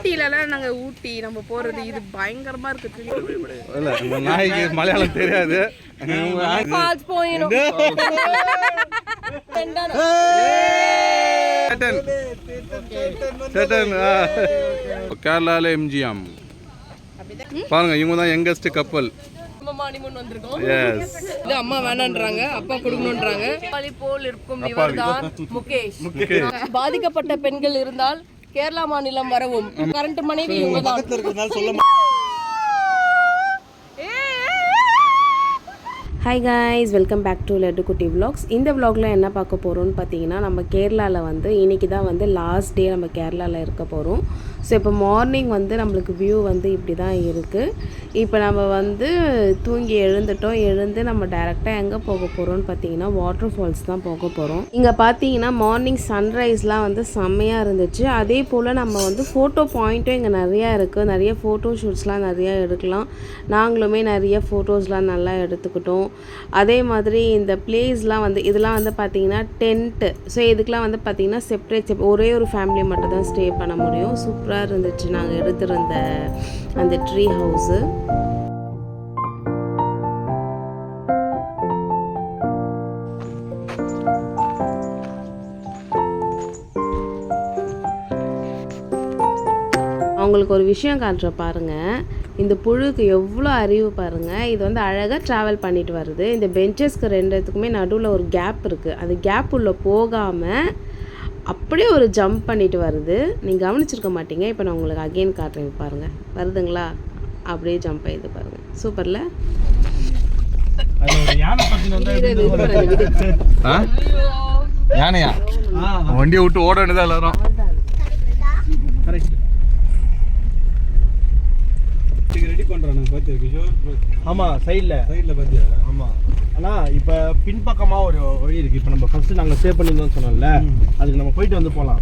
ஊட்டிலலாம் நாங்கள் ஊட்டி நம்ம போகிறது இது பயங்கரமாக இருக்குது. இல்லை இந்த நாய்க்கு மலையாளம் தெரியாது. கேரளாவில் எம்ஜிஎம் பாருங்க, இவங்க தான் யங்கஸ்ட் கப்பல். அம்மா வேணான்றாங்க, அப்பா கொடுக்கணும்ன்றாங்க. போல் இருக்கும் இவர்தான் முகேஷ். பாதிக்கப்பட்ட பெண்கள் இருந்தால் கேரளா மாநிலம் வரவும். கரண்ட் மனைவி இவங்கதான். Hi guys, welcome back to Laddu Kutty vlogs. இந்த விலாகில் என்ன பார்க்க போகிறோம்னு பார்த்தீங்கன்னா, நம்ம கேரளாவில் வந்து இன்றைக்கி தான் வந்து லாஸ்ட் டே நம்ம கேரளாவில் இருக்க போகிறோம். ஸோ இப்போ மார்னிங் வந்து நம்மளுக்கு வியூ வந்து இப்படி தான் இருக்குது. இப்போ நம்ம வந்து தூங்கி எழுந்து நம்ம டேரெக்டாக எங்கே போக போகிறோம்னு பார்த்தீங்கன்னா வாட்டர் ஃபால்ஸ் தான் போக போகிறோம். இங்கே பார்த்தீங்கன்னா மார்னிங் சன்ரைஸ்லாம் வந்து செம்மையாக இருந்துச்சு. அதே போல் நம்ம வந்து ஃபோட்டோ பாயிண்ட்டும் இங்கே நிறையா இருக்குது. நிறைய ஃபோட்டோ ஷூட்ஸ்லாம் நிறையா எடுக்கலாம். நாங்களுமே நிறைய ஃபோட்டோஸ்லாம் நல்லா எடுத்துக்கிட்டோம். அதே மாதிரி இந்த பிளேஸ்லாம் வந்து இதெல்லாம் வந்து பார்த்திங்கன்னா டென்ட்டு. ஸோ இதுக்கெலாம் வந்து பார்த்திங்கன்னா செப்ரேட் ஒரே ஒரு ஃபேமிலி மட்டும் தான் ஸ்டே பண்ண முடியும். சூப்பராக இருந்துச்சு நாங்கள் எடுத்திருந்த அந்த ட்ரீ ஹவுஸு. அவங்களுக்கு ஒரு விஷயம் காட்டுற பாருங்கள், இந்த புழுக்கு எவ்வளோ அறிவு பாருங்கள். இது வந்து அழகாக ட்ராவல் பண்ணிட்டு வருது. இந்த பெஞ்சஸ்க்கு ரெண்டுத்துக்குமே நடுவில் ஒரு கேப் இருக்குது. அந்த கேப் உள்ள போகாமல் அப்படியே ஒரு ஜம்ப் பண்ணிட்டு வருது. நீங்கள் கவனிச்சிருக்க மாட்டீங்க. இப்போ நான் உங்களுக்கு அகெயின் காட்டுறேன் பாருங்கள். வருதுங்களா? அப்படியே ஜம்ப் ஆகிடுது பாருங்கள். சூப்பரில் யானையா வண்டியை விட்டு ஓட வேண்டியதான் எல்லாரும். ரெடி பண்றானே பாத்தியா கிஷோர்? ஆமா, சைடுல பாத்தியா? ஆமா. ஆனா இப்ப பின்பக்கமா ஒரு வழி இருக்கு. இப்ப நம்ம ஃபர்ஸ்ட் நாங்க ஸ்டே பண்ணிருந்தோம் சொன்னோம்ல, அதுக்கு நம்ம போயிட்டு வந்து போலாம்.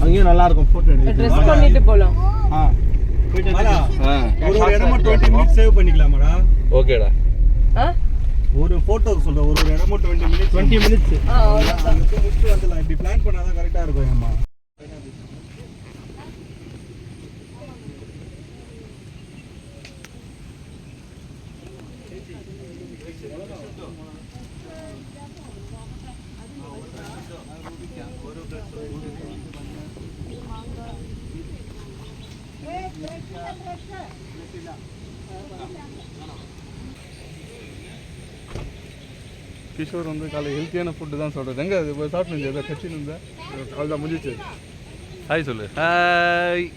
அங்கேயும் நல்லா இருக்கும் போட்டோ எடுத்து. ட்ரெஸ் பண்ணிட்டு போலாம். போயிட்டு ஒரு இடமா 20 மினிட்ஸ் சேவ் பண்ணிக்கலாமாடா? ஓகேடா. ஒரு போட்டோக்கு சொல்ற ஒரு இடமா 20 மினிட்ஸ். அவ்வளவுதான். முடிச்சு வந்துடலாம். இப்படி பிளான் பண்ணாதான் கரெக்டா இருக்கும். அம்மா கிஷோர் வந்து காலை ஹெல்த்தியான ஃபுட்டு தான் சொல்கிறது. எங்கே அது சாப்பிட்டு எதாவது கட்சின்னு இருந்தேன். அவ்வளோதான் முடிஞ்சிச்சு. ஹாய் சொல்லு. ஹாய்.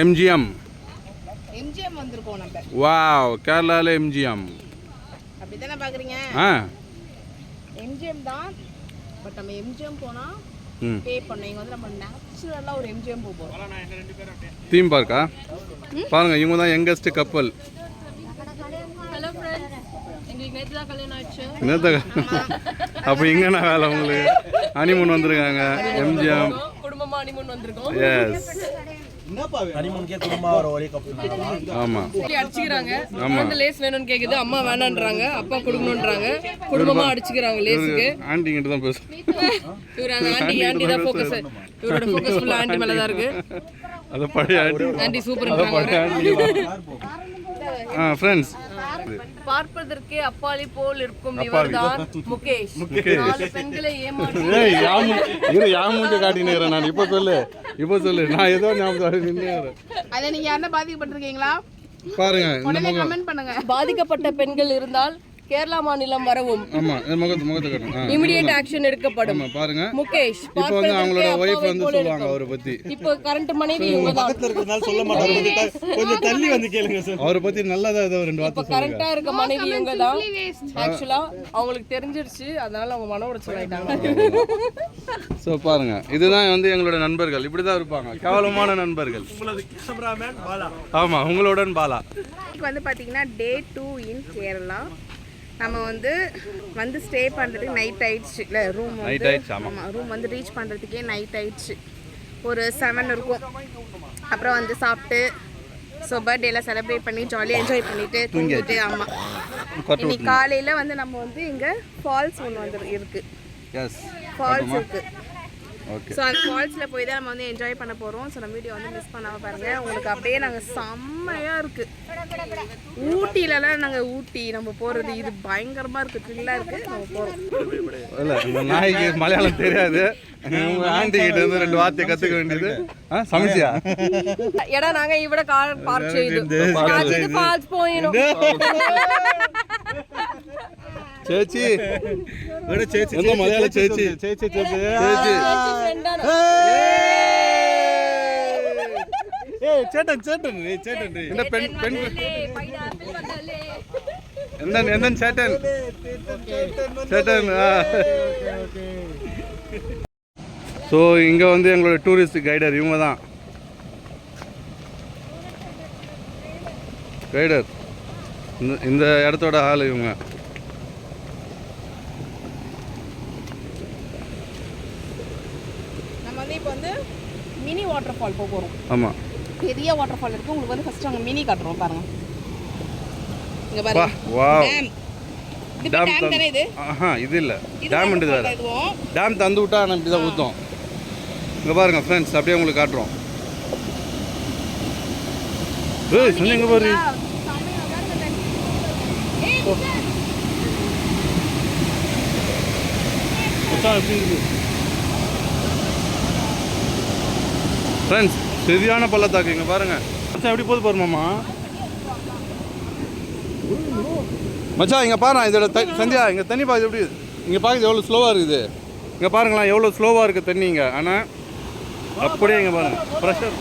எம்ஜிஎம் வந்திருக்கோம் நம்ம. வாவ், கேரளாவில் எம்ஜிஎம். அப்படி தானே பார்க்குறீங்க? எம்ஜிஎம் தான். பட் நம்ம எம்ஜிஎம் போனால் பே பண்ணோம். இங்கே வந்து நம்ம நேச்சுரலாக ஒரு எம்ஜிஎம் போகிறோம். தீம் பார்க்கா பாருங்க, இவங்க தான் யங்கஸ்ட் கப்பல். ஹலோ ஃப்ரெண்ட்ஸ், எங்களுக்கு நேற்று தான் கல்யாணம் ஆயிடுச்சு. அப்போ இங்கன்னா வேலை உங்களுக்கு ஹனிமூன் வந்திருக்காங்க. எம்ஜிஎம் குடும்பமாக ஹனிமூன் வந்திருக்கோம். எஸ், லேஸ் வேணும்னு கேக்குது. அம்மா வேணான்றாங்க, அப்பா கொடுக்கணும்ன்றாங்க. குடும்பமா அடிச்சுக்கிறாங்க லேஸுக்கு. ஆண்டி கிட்ட தான் பேசு. இவர ஆண்டி தான் ஃபோக்கஸ். இவரோட ஃபோக்கஸ் ஃபுல்லா ஆண்டி மேல தான் இருக்கு. அது பழைய ஆண்டி சூப்பர்ன்றாங்க. ஃப்ரெண்ட்ஸ், பார்ப்பதற்கே அப்பாலி போல் இருக்கும் இவர்தான் முகேஷ். 4 பெண்களை ஏமாற்றி யாமுண்ட காட்டினேன் நான். இப்போ சொல்லு நான் ஏதோ ஞாபகம் நின்னுறேன். அத நீங்க யாரன பாதிக்கப்பட்டிருக்கீங்களா பாருங்க. உடனே கமெண்ட் பண்ணுங்க. பாதிக்கப்பட்ட பெண்கள் இருந்தால் கேரளா மாநிலம் வரவும். ஆமா, முகத்தை காட்டுங்க. இமிடியேட் ஆக்ஷன் எடுக்கப்படும். பாருங்க முகேஷ் இப்போ வந்து அவங்களோட வைஃப் வந்து சொல்லுவாங்க அவரை பத்தி. இப்போ கரண்ட் மனைவி இவங்க தான். பக்கத்துல இருக்கறதால சொல்ல மாட்டாங்க. கொஞ்சம் தள்ளி வந்து கேளுங்க சார். அவரை பத்தி நல்லதா ஏதோ ரெண்டு வார்த்தை சொல்லுங்க. கரண்டா இருக்க மனைவி இவங்க தான். ஆக்சுவலா அவங்களுக்கு தெரிஞ்சிருச்சு, அதனால அவங்க மன உடைச்சல் ஆயிட்டாங்க. சோ பாருங்க, இதுதான் வந்து எங்களோட நண்பர்கள். இப்படி தான் இருப்பாங்க, கேவலமான நண்பர்கள். உங்களது கேமராமேன் பாலா. ஆமா, உங்களுடன் பாலா. இப்போ வந்து பாத்தீங்கன்னா டே 2 இன் கேரளா. நம்ம வந்து ஸ்டே பண்ணுறதுக்கு நைட் ஆயிடுச்சு. இல்லை ரூம் நைட் ஆயிடுச்சு. ஆமாம், ரூம் வந்து ரீச் பண்ணுறதுக்கே நைட் ஆயிடுச்சு. ஒரு 7 இருக்கும். அப்புறம் வந்து சாப்பிட்டு ஸோ பர்த்டேலாம் செலிப்ரேட் பண்ணி ஜாலியாக என்ஜாய் பண்ணிட்டு தூங்கிட்டு. ஆமாம், இன்னைக்கு காலையில் வந்து நம்ம வந்து இங்கே ஃபால்ஸ் ஒன்று வந்து இருக்குது. எஸ், ஃபால்ஸ் இருக்குது. ஓகே. ஸோ அந்த ஃபால்ஸில் போய் தான் நம்ம வந்து என்ஜாய் பண்ண போகிறோம். ஸோ நம்ம வீடியோ வந்து மிஸ் பண்ணாமல் பாருங்கள். உங்களுக்கு அப்படியே நாங்கள் செம்மையாக இருக்குது. ஊட்டிலலாம் நாங்கள் ஊட்டி நம்ம போகிறது இது பயங்கரமாக இருக்குது, த்ரில்லாக இருக்குது. நம்ம போகிறோம். இல்லை, இந்த நாய்க்கு மலையாளம் தெரியாது. உங்கள் ஆண்டி கிட்ட இருந்து 2 வார்த்தையை கற்றுக்க வேண்டியது. சமைச்சியா? എടാ നാങ്ക ഇവിടെ കാർ പാർക്ക് ചെയ്തു ഫാൾസ് പോയിനു ചേച്ചി എന്താ മലയാളം ചേച്ചി? ചേച്ചി ചേച്ചി ചേട്ടൻ ചേട്ടൻ ചേട്ടൻ എന്റെ പെൺ പെൺ എന്താണ് എന്താണ് ചേട്ടൻ ചേട്ടൻ. ஸோ இங்கே வந்து எங்களோட டூரிஸ்ட் கைடர் இவங்க தான் கைடர். இந்த இடத்தோட ஆள் இவங்க. நம்ம வந்து இப்போ வந்து மினி வாட்டர் ஃபால் போக போகிறோம். ஆமாம், பெரிய வாட்டர் ஃபால் இருக்குது. உங்களுக்கு வந்து ஃபஸ்ட்டு அங்கே மினி காட்டுறோம் பாருங்கள். இங்கே பாருங்க. வாவ், டேம் தானே இது? இது இல்லை, டேம் இது வேறு. டேம் தந்து விட்டா நம்ம இப்படி தான் ஊற்றோம். இங்கே பாருங்க ஃப்ரெண்ட்ஸ், அப்படியே உங்களுக்கு காட்டுறோம். ஏய் சொன்னீங்க பாரு. ஃப்ரெண்ட்ஸ் சரியான பள்ளத்தாக்கு இங்கே பாருங்க. மச்சான் எப்படி போது பாருமாம்மா. மச்சான் இங்கே பாருங்க, இதோட சந்தியா இங்கே தண்ணி பார்க்குது எப்படி. இங்கே பார்க்குறது எவ்வளோ ஸ்லோவாக இருக்குது. இங்கே பாருங்களேன் எவ்வளோ ஸ்லோவாக இருக்குது தண்ணி இங்கே. ஆனால் அப்படியே இங்கே பாருங்கள் ப்ரெஷர்.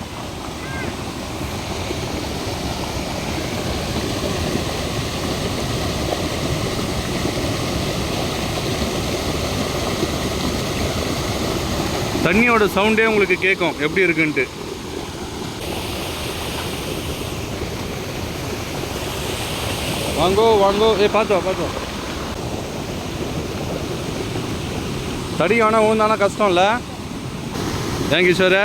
தண்ணியோட சவுண்டே உங்களுக்கு கேட்கும் எப்படி இருக்குன்ட்டு. வாங்கோ வாங்கோ. பார்த்தோம் பார்த்தோம். தடிக்க வேணா விழுந்தானா கஷ்டம் இல்லை. ஏன் கிஷோர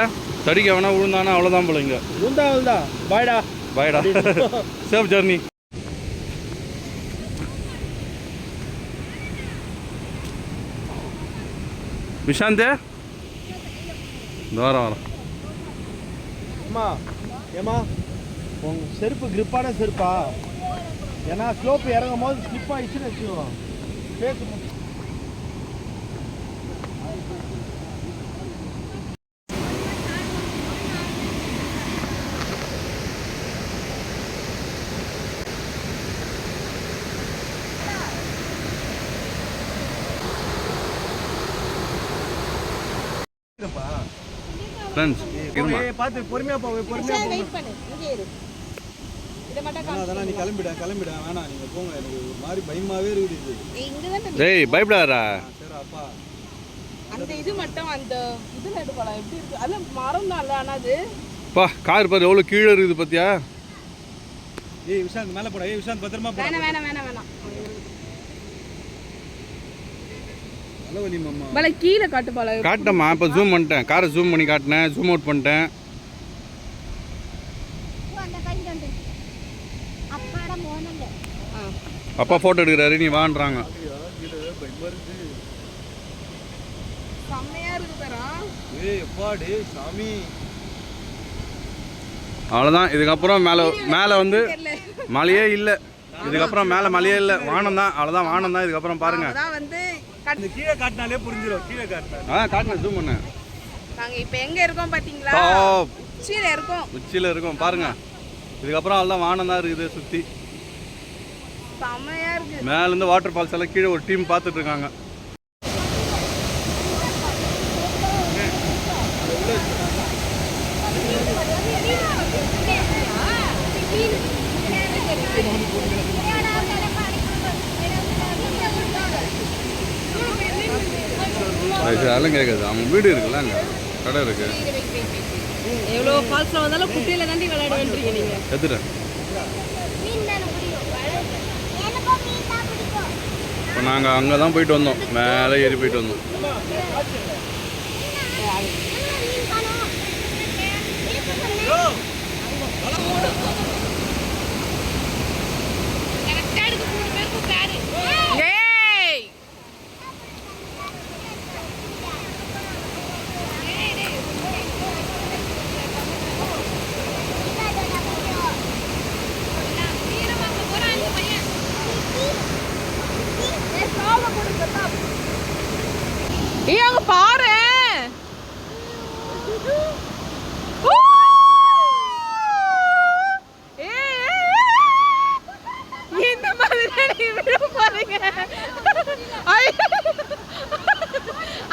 தடிக்க வேணா விழுந்தானா அவ்வளோதான் போல. இங்கே விழுந்தா பாய்டா பாய்டா. Safe journey. விஷாந்தே இந்த வாரம் அம்மா ஏமா உங்க செருப்பு கிரிப்பான செருப்பா? ஏன்னா ஸ்லோப் இறங்கும் போது ஸ்லிப் ஆயிடுச்சுன்னு வச்சுக்கோங்க. பேச ஃப்ரெண்ட்ஸ் பார்த்து பொறுமையா போங்க, பொறுமையா போங்க. அதெல்லாம் நீ கிளம்பிட வேணாம், நீங்க போங்க. எனக்கு ஒரு மாதிரி பயமாவே இருக்குது. டேய் பயப்படாதடா. சரி அப்பா, அந்த இது மட்டும் அந்த இது நடுப்பலாம் எப்படி இருக்கு? அது மரம் தான். ஆனால் அது பா கார் பாரு எவ்வளோ கீழே இருக்குது பார்த்தியா? ஏய் விஷாந்த் மேலே போடா. ஏய் விஷாந்த் பத்திரமா போடா. வேணாம். அளவு நீ மாமா பல கீழே காட்டு பால காட்டம்மா. இப்போ ஜூம் பண்ணிட்டேன், காரை ஜூம் பண்ணி காட்டினேன், ஜூம் அவுட் பண்ணிட்டேன். அப்பா ஃபோட்டோ எடுக்கிறாரு, நீ வான்றாங்க. செம்மையா இருக்கு பாரா. ஏய் அப்பா டேய் சாமி. அவ்வளோதான். இதுக்கப்புறம் மேலே வந்து மழையே இல்லை. இதுக்கப்புறம் மேலே மழையே இல்லை, வானம் தான். அவ்வளோதான், வானம் தான். இதுக்கப்புறம் பாருங்க. அதான் வந்து கீழே காட்டினாலே புரிஞ்சிடும். கீழே காட்டினா காட்டினேன், ஜூம் பண்ணேன். நாங்க இப்போ எங்க இருக்கோம் பாத்தீங்களா? உச்சியில் இருக்கோம் பாருங்க. இதுக்கப்புறம் அவ்வளோதான், வானம் தான் இருக்குது சுற்றி. செம்மையா இருக்கு. மேலேருந்து வாட்டர் ஃபால்ஸ் எல்லாம் கீழே ஒரு டீம் பார்த்துட்டு இருக்காங்க. அதெல்லாம் கேட்காது, அவங்க வீடு இருக்குல்ல, அங்கே கடை இருக்கு. எவ்வளோ ஃபால்ஸில் வந்தாலும் குட்டியில தாண்டி விளையாட வேண்டிய நீங்கள் எடுத்துட்டேன். இப்போ நாங்கள் அங்கே தான் போயிட்டு வந்தோம், மேலே ஏறி போயிட்டு வந்தோம். இந்த மாதிரி விழ போறீங்க.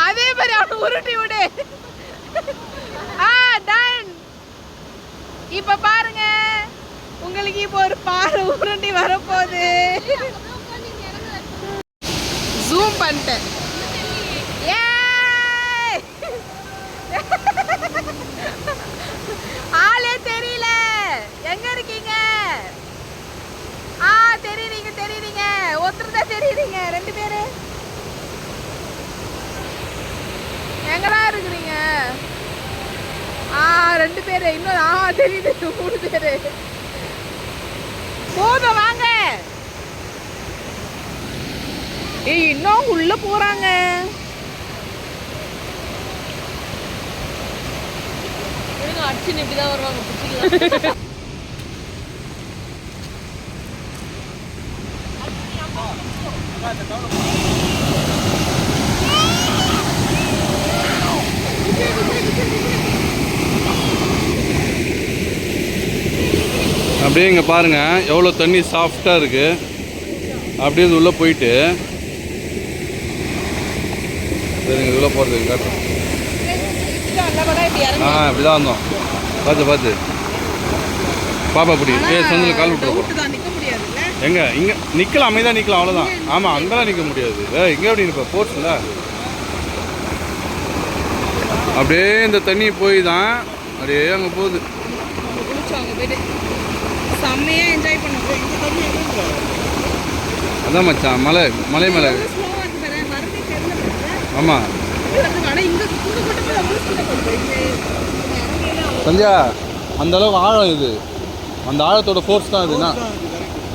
அதே மாதிரி அவனை உருட்டி விடு. டன். இப்ப பாருங்க, உங்களுக்கு இப்போ ஒரு பாறை உருண்டி வரப்போகுது. ஜூம் பண்ணிட்டேன். ஆளே தெரியல, எங்க இருக்கீங்க? தெரியுறீங்க ஒருத்தர் தான் தெரியுறீங்க. 2 பேரு எங்கடா இருக்கிறீங்க? 2 பேரு இன்னும் தெரியுது. 3 பேரு போதும் வாங்க. இன்னும் உள்ள போறாங்க. அடிச்சுன்னு இப்படிதான் வருவாங்க. பிடிச்சிக்கலாம். அப்படியே இங்கே பாருங்கள் எவ்வளோ தண்ணி சாஃப்டாக இருக்குது. அப்படியே இது உள்ளே போயிட்டு சரிங்க இது உள்ளே போகிறது காட்டுறேன். இப்படி தான் வந்தோம். பார்த்து பாப்பா அப்படி சந்தில் கால் விட்டுருப்போம். எங்கே இங்கே நிற்கலாம், அமைதியாக நிற்கலாம், அவ்வளோதான். ஆமாம், அங்கெல்லாம் நிற்க முடியாது. இங்கே எப்படி நிற்ப போர்ட்ஸில் அப்படியே இந்த தண்ணி போய் தான் அப்படியே அங்கே போகுது. செம்மையாக என்ஜாய் பண்ணுவோம். அதான் மச்சான் மலை மேலே. ஆமாம் சந்தியா, அந்த அளவுக்கு ஆழம் இது. அந்த ஆழத்தோட ஃபோர்ஸ் தான் இதுனா,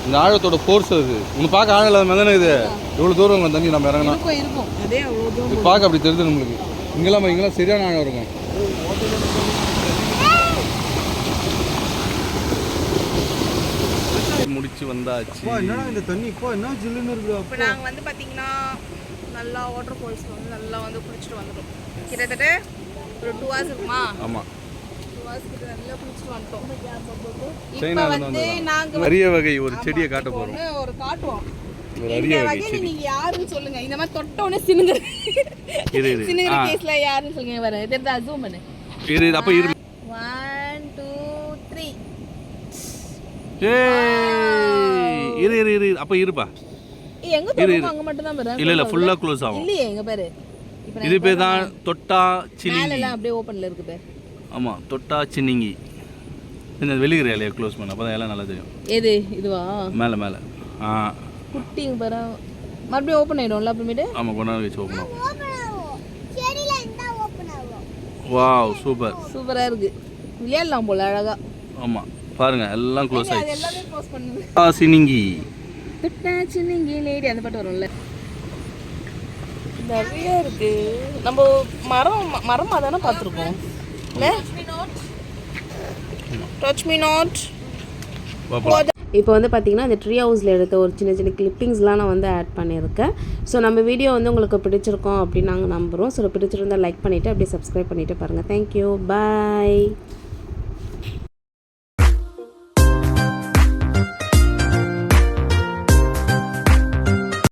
இந்த ஆழத்தோட ஃபோர்ஸ் அது. உனக்கு பார்க்க ஆழம் இல்லாத மாதிரி தானே இது. எவ்வளோ தூரம் தண்ணி நம்ம இறங்கணும் இது பார்க்க அப்படி தெரியுது நம்மளுக்கு. இங்கெல்லாம் சரியான ஆழம் இருக்கும். முடிச்சு வந்தாச்சு. என்னடா இந்த தண்ணி இப்போ என்ன ஜில்லுன்னு இருக்குது. இப்போ நாங்கள் வந்து பார்த்தீங்கன்னா நல்லா வாட்டர் ஃபால்ஸ் வந்து நல்லா வந்து குளிச்சுட்டு வந்துட்டோம். கிட்டத்தட்ட ஒரு 2 hours இருக்குமா? ஆமாம், 2 hours கிட்ட நல்லா குளிச்சுட்டு வந்துட்டோம். இப்போ சைனால வந்து நாங்கள் அரிய வகை ஒரு செடியை காட்ட போகிறோம். ஒரு காட்டுவோம். ஒரு அரிய இந்த வகை வகையில செடி. நீங்க யாருன்னு சொல்லுங்க. இந்த மாதிரி தொட்டோனே சினுங்குற சினுங்குற கேஸ்ல யாருன்னு சொல்லுங்க. வர தெரிஞ்சா ஜூம் பண்ணு. அப்போ 1 2 3. அப்போ இருப்பா. எங்க போறோம் அங்க மட்டும் தான் பாரு. இல்ல ஃபுல்லா க்ளோஸ் ஆகும். இல்லையே எங்க பாரு. இப்போ இது பேர் தான் தொட்டா சினிங்கி. மேல எல்லாம் அப்படியே ஓபன்ல இருக்கு பாரு. ஆமா, தொட்டா சினிங்கி. இந்த வெளியிற இலையை க்ளோஸ் பண்ண அப்பதான் எல்லாம் நல்லா தெரியும். எது இதுவா? மேல குட்டிங்க பாரு. மறுபடியும் ஓபன் ஆயிடும்ல அப்புறமேட்டு. ஆமா, கொஞ்ச நேரம் கழிச்சு ஓபன் ஆகும். செடில இருந்தா ஓபன் ஆகும். வாவ், சூப்பரா இருக்கு. விளையாடலாம் போல அழகா. ஆமா, பாருங்க எல்லாம் க்ளோஸ் ஆயிடுச்சு. எல்லாமே க்ளோஸ் பண்ணுங்க. சினிங்கி தொட்டா சினிங்கி லேடி அந்த பாட்டு வரும்ல. நிறைய இருக்கு. நம்ம மரமா தானே பார்த்துருக்கோம். Touch me not. இப்போ வந்து பார்த்திங்கன்னா இந்த ட்ரீ ஹவுஸில் எடுத்த ஒரு சின்ன சின்ன கிளிப்பிங்ஸ்லாம் நான் வந்து ஆட் பண்ணியிருக்கேன். ஸோ நம்ம வீடியோ வந்து உங்களுக்கு பிடிச்சிருக்கோம் அப்படின்னு நாங்கள் நம்புகிறோம். ஸோ பிடிச்சிருந்தால் லைக் பண்ணிவிட்டு அப்படியே சப்ஸ்கிரைப் பண்ணிவிட்டு பாருங்கள். தேங்க்யூ, பாய்.